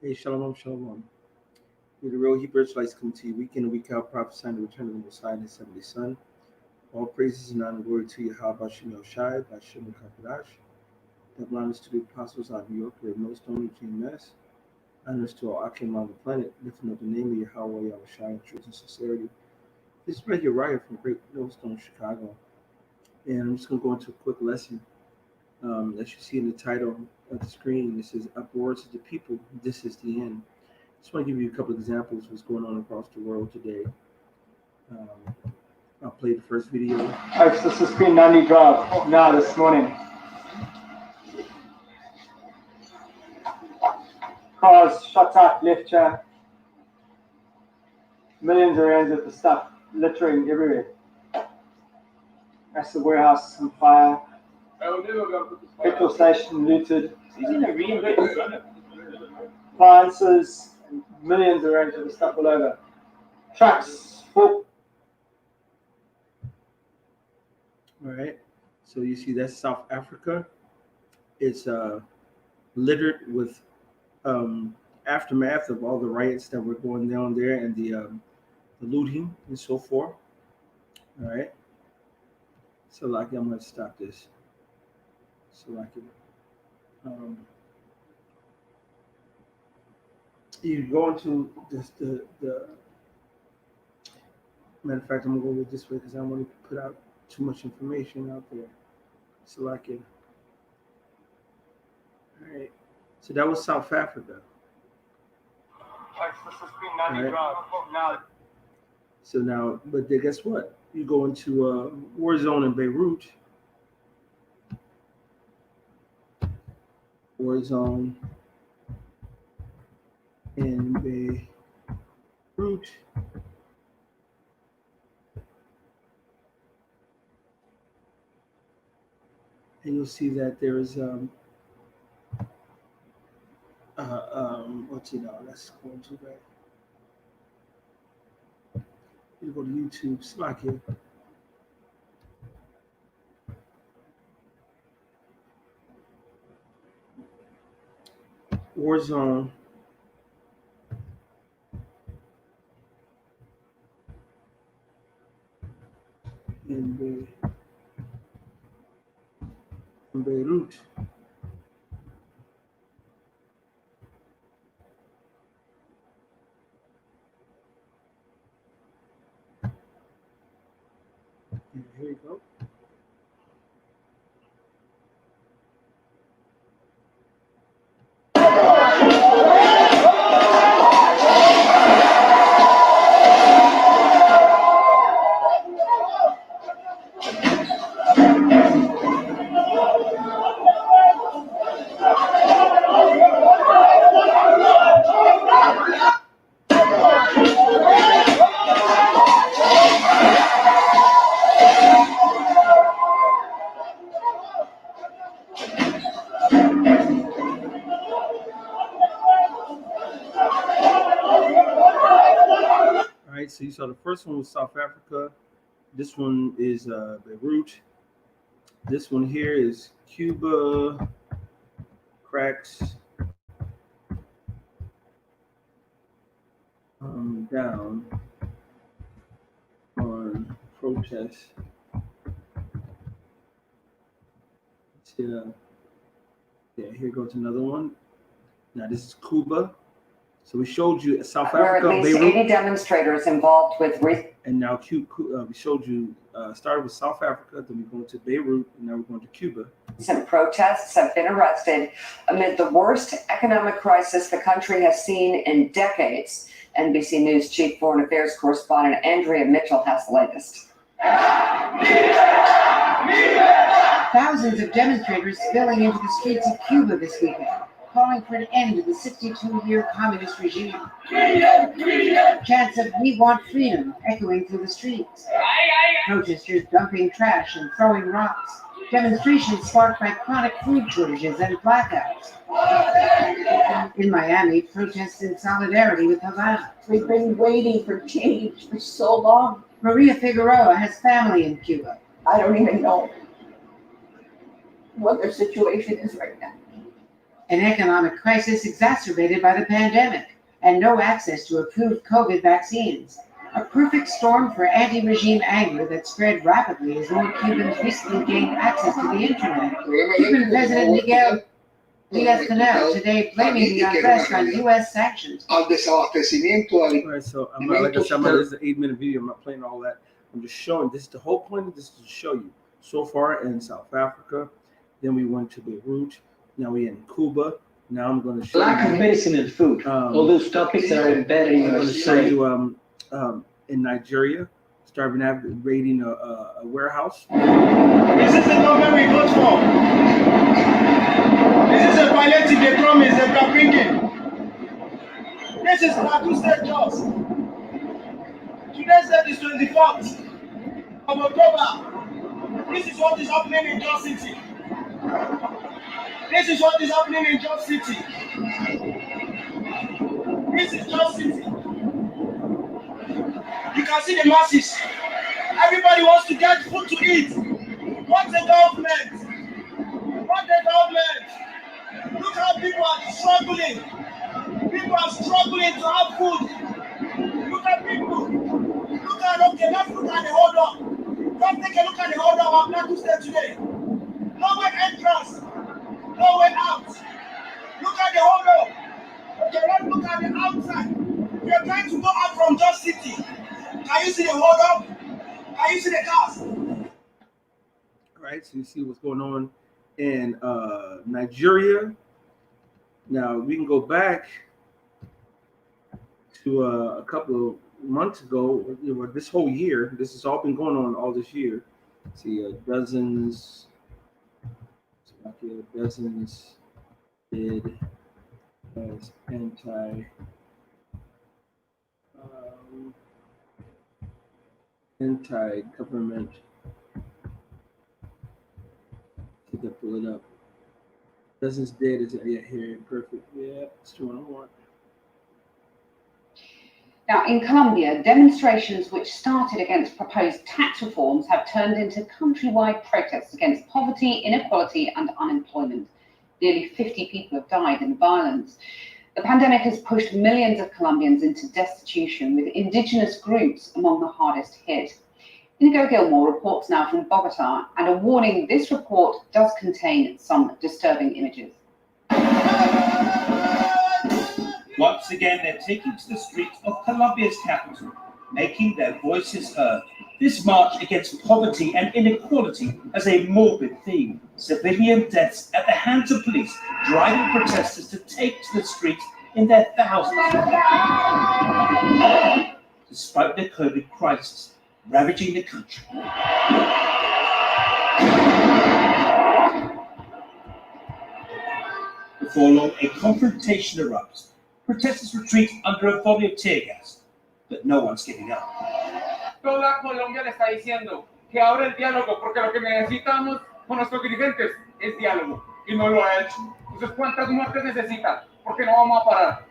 Hey, shalom, shalom. We're the real Hebrew Israelites come to you week in and week out, prophesying the return of the Messiah and his heavenly Son. All praises and honor and glory to Yahweh Shem Yoshai, Bashem Kakadash. Double honors to the apostles out of New York, Great Millstone, King Mass. Honors to all Akim on the planet, lifting up the name of Yahweh Yahushai in truth and sincerity. This is Reggie Ryan from Great Millstone, Chicago. And I'm just going to go into a quick lesson. As you see in the title of the screen, it says Uproars to the people, this is the end. Just want to give you a couple of examples of what's going on across the world today. I'll play the first video. Folks, this is Queen Nandi Drive now this morning. Cars shot out left here. Millions of rands of the stuff littering everywhere. That's the warehouse on fire. Petrol station looted. Appliances, millions of rands of the stuff all over. Trucks, full. All right, so you see that's South Africa. It's littered with aftermath of all the riots that were going down there and the looting and so forth. All right, so like I'm going to stop this so I can you go into this the matter of fact I'm going to go with this way because I don't want to put out too much information out there, so I can. All right, so that was South Africa. All right. So now, but then guess what? You go into a war zone in Beirut. War zone in Beirut. And you'll see that there is what's it now? Let's go into that. You go to YouTube, Slack it. Warzone. In Beirut. And here you go. So you saw the first one was South Africa. This one is Beirut. This one here is Cuba. Cracks down on protests. Yeah, here goes another one. Now this is Cuba. So we showed you South Africa, at least Beirut, 80 demonstrators involved with. And now we showed you started with South Africa, then we're going to Beirut, and now we're going to Cuba. Recent protests have been arrested amid the worst economic crisis the country has seen in decades. NBC News Chief Foreign Affairs Correspondent Andrea Mitchell has the latest. Thousands of demonstrators spilling into the streets of Cuba this weekend, calling for an end to the 62-year communist regime. Chants of "We want freedom" echoing through the streets. Protesters dumping trash and throwing rocks. Demonstrations sparked by chronic food shortages and blackouts. In Miami, protests in solidarity with Havana. We've been waiting for change for so long. Maria Figueroa has family in Cuba. I don't even know what their situation is right now. an economic crisis exacerbated by the pandemic, and no access to approved COVID vaccines. A perfect storm for anti-regime anger that spread rapidly as more Cubans recently gained access to the internet. Cuban President Miguel Diaz-Canel today blaming the unrest on U.S. sanctions. All right, so like I said, this is an 8-minute video. I'm not playing all that. I'm just showing. This is the whole point of this, is to show you. So far in South Africa, then we went to Beirut. Now we're in Cuba. Now I'm going to show Lack you. of medicine and food. All those topics are embedded in I'm our going to show society. you in Nigeria, starving after raiding a warehouse. This is the government we vote for. This is a palliative they promise that we are bringing. This is Plateau State jobs. Today's date is 24th of October. This is what is happening in Jos City. This is what is happening in Jos City. This is Jos City. You can see the masses. Everybody wants to get food to eat. What the government? What the government? Look how people are struggling. People are struggling to have food. Look at people. Look at, okay, let's look at the hold up. Let's take a look at the hold up of Plateau State today. No way entrance. No way out. Look at the hold up. Okay, let's look at the outside. We are trying to go out from Jos City. Can you see the hold up? Can you see the cars? Right, so you see what's going on in Nigeria. Now we can go back to a couple of months ago. This whole year, this has all been going on all this year. See, dozens did as anti-government. To pull it up. Dozens dead is here, perfect. Yeah, that's the one I want. Now, in Colombia, demonstrations which started against proposed tax reforms have turned into countrywide protests against poverty, inequality, and unemployment. Nearly 50 people have died in violence. The pandemic has pushed millions of Colombians into destitution, with indigenous groups among the hardest hit. Inigo Gilmore reports now from Bogota, and a warning: this report does contain some disturbing images. Once again, they're taking to the streets of Colombia's capital, making their voices heard. This march against poverty and inequality has a morbid theme: civilian deaths at the hands of police, driving protesters to take to the streets in their thousands. Despite the COVID crisis ravaging the country. Before long, a confrontation erupts. Protesters retreat under a volley of tear gas, but no one's giving up. Toda Colombia le está diciendo que abra el diálogo, porque lo que necesitamos con nuestros dirigentes es diálogo, y no lo ha hecho. Entonces, ¿cuántas muertes necesita? Porque no vamos a parar.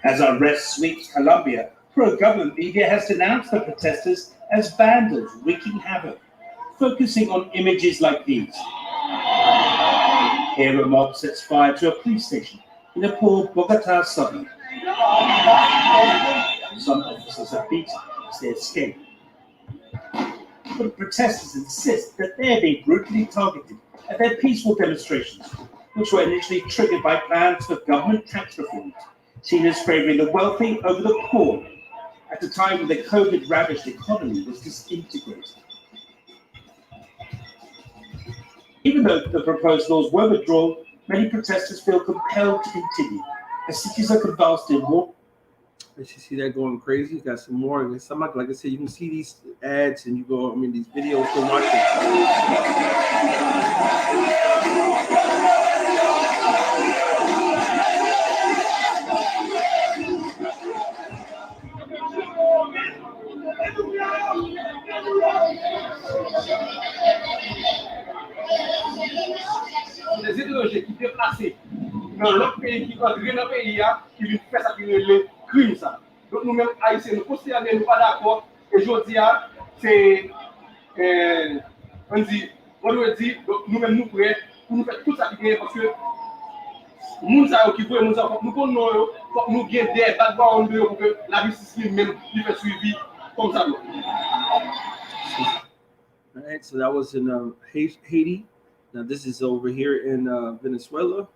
As unrest sweeps Colombia, pro-government media has denounced the protesters as vandals wreaking havoc, focusing on images like these. Here a mob sets fire to a police station in a poor Bogota suburb. Some officers are beaten as they escape. But protesters insist that they're being brutally targeted at their peaceful demonstrations, which were initially triggered by plans for government tax reforms, seen as favouring the wealthy over the poor, at a time when the COVID-ravaged economy was disintegrating. Even though the proposed laws were withdrawn, many protesters feel compelled to continue, as cities are convulsed in war. Let's see that going crazy. You got some more. There's some, like I said, you can see these ads and you go, these videos to watch it. Les idéologies qui déplacées dans l'autre pays qui va dans le pays, qui lui fait ça, qui le crime ça. Donc nous-mêmes, Haïtiens, nous considérons que nous ne sommes pas d'accord. Et je dis, c'est, on dit, donc nous-mêmes, nous prêts pour nous faire tout ça qui est parce que nous savons qui faut nous connaissons faut nous gain des background pour que la justice même lui fait suivi comme ça. All right, so that was in Haiti. Now this is over here in Venezuela.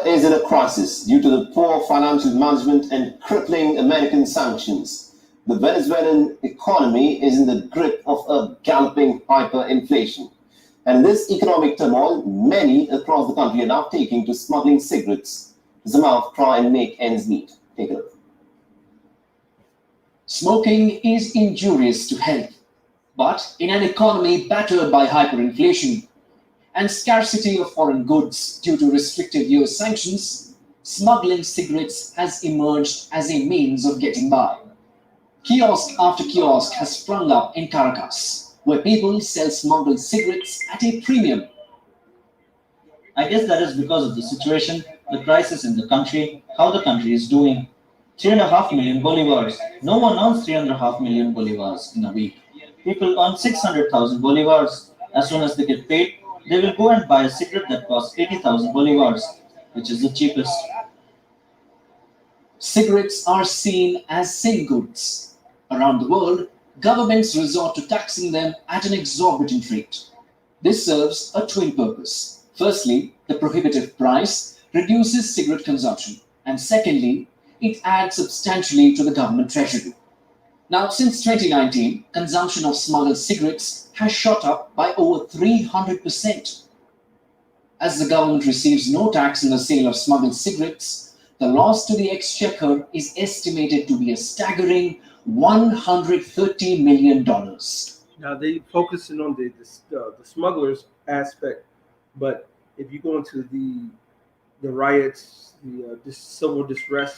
Is in a crisis due to the poor financial management and crippling American sanctions. The Venezuelan economy is in the grip of a galloping hyperinflation. And in this economic turmoil, many across the country are now taking to smuggling cigarettes to somehow try and make ends meet. Take a look. Smoking is injurious to health, but in an economy battered by hyperinflation and scarcity of foreign goods due to restrictive US sanctions, smuggling cigarettes has emerged as a means of getting by. Kiosk after kiosk has sprung up in Caracas, where people sell smuggled cigarettes at a premium. I guess that is because of the situation, the crisis in the country, how the country is doing. 3.5 million bolivars. No one earns 3.5 million bolivars in a week. People earn 600,000 bolivars. As soon as they get paid, they will go and buy a cigarette that costs 80,000 bolivars, which is the cheapest. Cigarettes are seen as sin goods. Around the world, governments resort to taxing them at an exorbitant rate. This serves a twin purpose. Firstly, the prohibitive price reduces cigarette consumption, and secondly, it adds substantially to the government treasury. Now, since 2019, consumption of smuggled cigarettes has shot up by over 300%. As the government receives no tax on the sale of smuggled cigarettes, the loss to the exchequer is estimated to be a staggering $130 million. Now they focusing on the smugglers aspect, but if you go into the riots, the civil distress,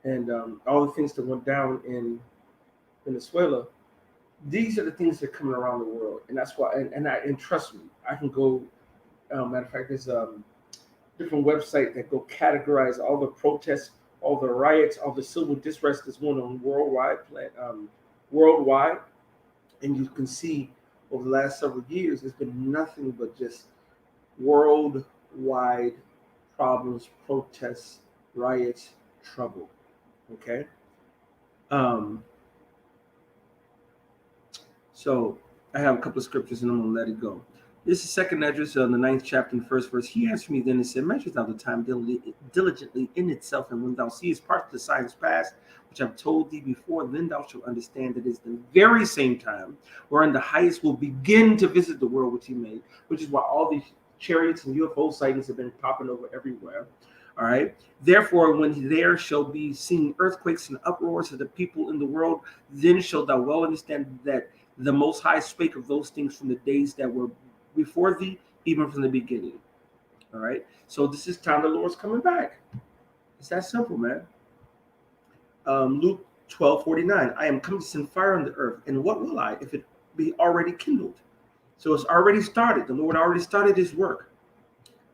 and all the things that went down in Venezuela, these are the things that are coming around the world, and that's why. And trust me, I can go. Matter of fact, there's different website that go categorize all the protests, all the riots, all the civil distress that's going on worldwide, and you can see over the last several years, there's been nothing but just worldwide problems, protests, riots, trouble. Okay. So I have a couple of scriptures and I'm going to let it go. This is 2nd Esdras on the 9th chapter and 1st verse. He answered me then and said, measure thou the time diligently in itself, and when thou seest parts of the signs past, which I've told thee before, then thou shalt understand that it is the very same time wherein the highest will begin to visit the world which he made, which is why all these chariots and UFO sightings have been popping over everywhere. All right. Therefore, when there shall be seen earthquakes and uproars of the people in the world, then shalt thou well understand that the Most High spake of those things from the days that were before thee, even from the beginning. All right. So this is time the Lord's coming back. It's that simple, man. Luke 12:49. I am come to send fire on the earth, and what will I if it be already kindled? So it's already started. The Lord already started his work.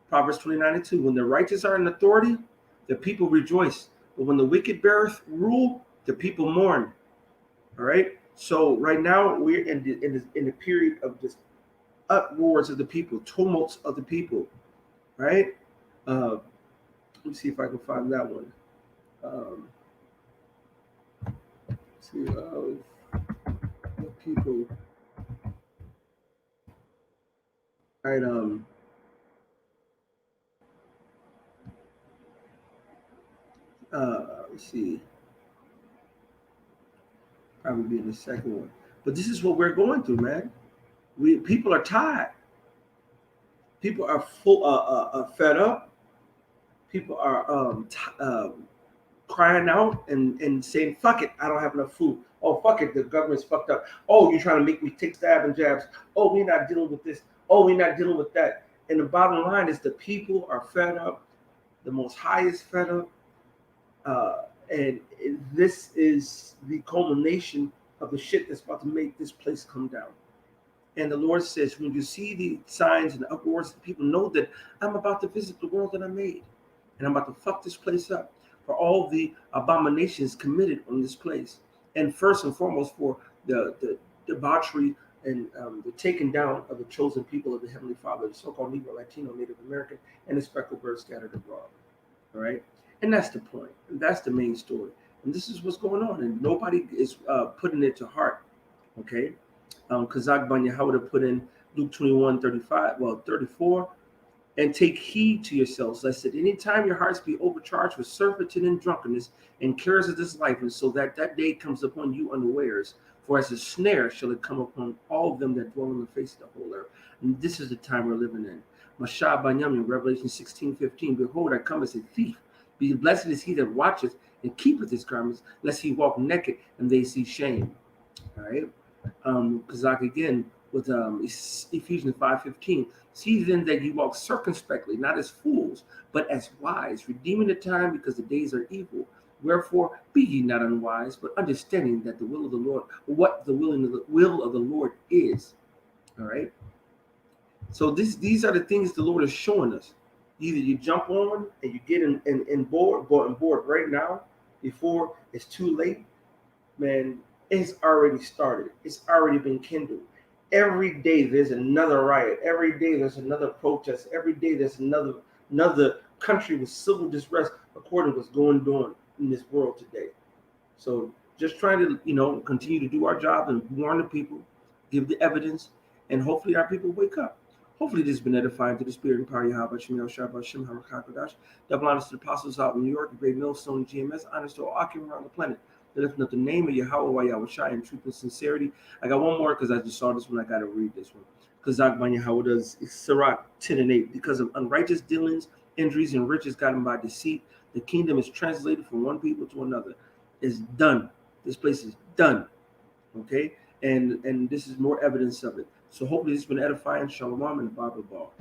Proverbs 29:2. When the righteous are in authority, the people rejoice. But when the wicked beareth rule, the people mourn. All right. So right now we're in the period of just uproars of the people, tumults of the people. Right. Let me see if I can find that one. See the people. Right. Let's see. Probably be in the second one. But this is what we're going through, man. People are tired. People are fed up. People are crying out and saying, fuck it, I don't have enough food. Oh, fuck it, the government's fucked up. Oh, you're trying to make me take stab and jabs. Oh, we're not dealing with this. Oh, we're not dealing with that. And the bottom line is the people are fed up. The Most High is fed up. And this is the culmination of the shit that's about to make this place come down. And the Lord says, when you see the signs and the uproars, people know that I'm about to visit the world that I made. And I'm about to fuck this place up for all the abominations committed on this place. And first and foremost for the debauchery and the taking down of the chosen people of the Heavenly Father, the so-called Negro, Latino, Native American, and the speckled bird scattered abroad. All right, and that's the point. And that's the main story. And this is what's going on, and nobody is putting it to heart. Okay, Kazak Banya Howard put in Luke 34, and take heed to yourselves, lest at any time your hearts be overcharged with surfeiting and drunkenness and cares of this life, and so that day comes upon you unawares. For as a snare shall it come upon all of them that dwell on the face of the whole earth. And this is the time we're living in. Mashah Banyam, Revelation 16:15. Behold, I come as a thief. Be blessed is he that watcheth and keepeth his garments, lest he walk naked and they see shame. All right. Kazak again with Ephesians 5:15. See then that you walk circumspectly, not as fools, but as wise, redeeming the time because the days are evil. Wherefore be ye not unwise, but understanding that the will of the Lord, what the will of the Lord is. All right. So these are the things the Lord is showing us. Either you jump on and you get in board right now before it's too late, man. It's already started. It's already been kindled. Every day there's another riot. Every day there's another protest. Every day there's another country with civil distress according to what's going on in this world today. So just trying to, continue to do our job and warn the people, give the evidence, and hopefully our people wake up. Hopefully this has been edifying to the spirit and power of Yahweh Shemel Shabbat Shem HaRakakadash. Double honors to the apostles out in New York, the great millstone GMS, honors to all occupants around the planet. They're lifting up the name of Yahweh Yahweh Shai in truth and sincerity. I got one more because I just saw this one. I got to read this one. Kazak Ban Yahweh does Sirach 10:8. Because of unrighteous dealings, injuries, and riches gotten by deceit, the kingdom is translated from one people to another. It's done. This place is done. Okay? And this is more evidence of it. So hopefully this has been edifying. Shalom and Bible Ball.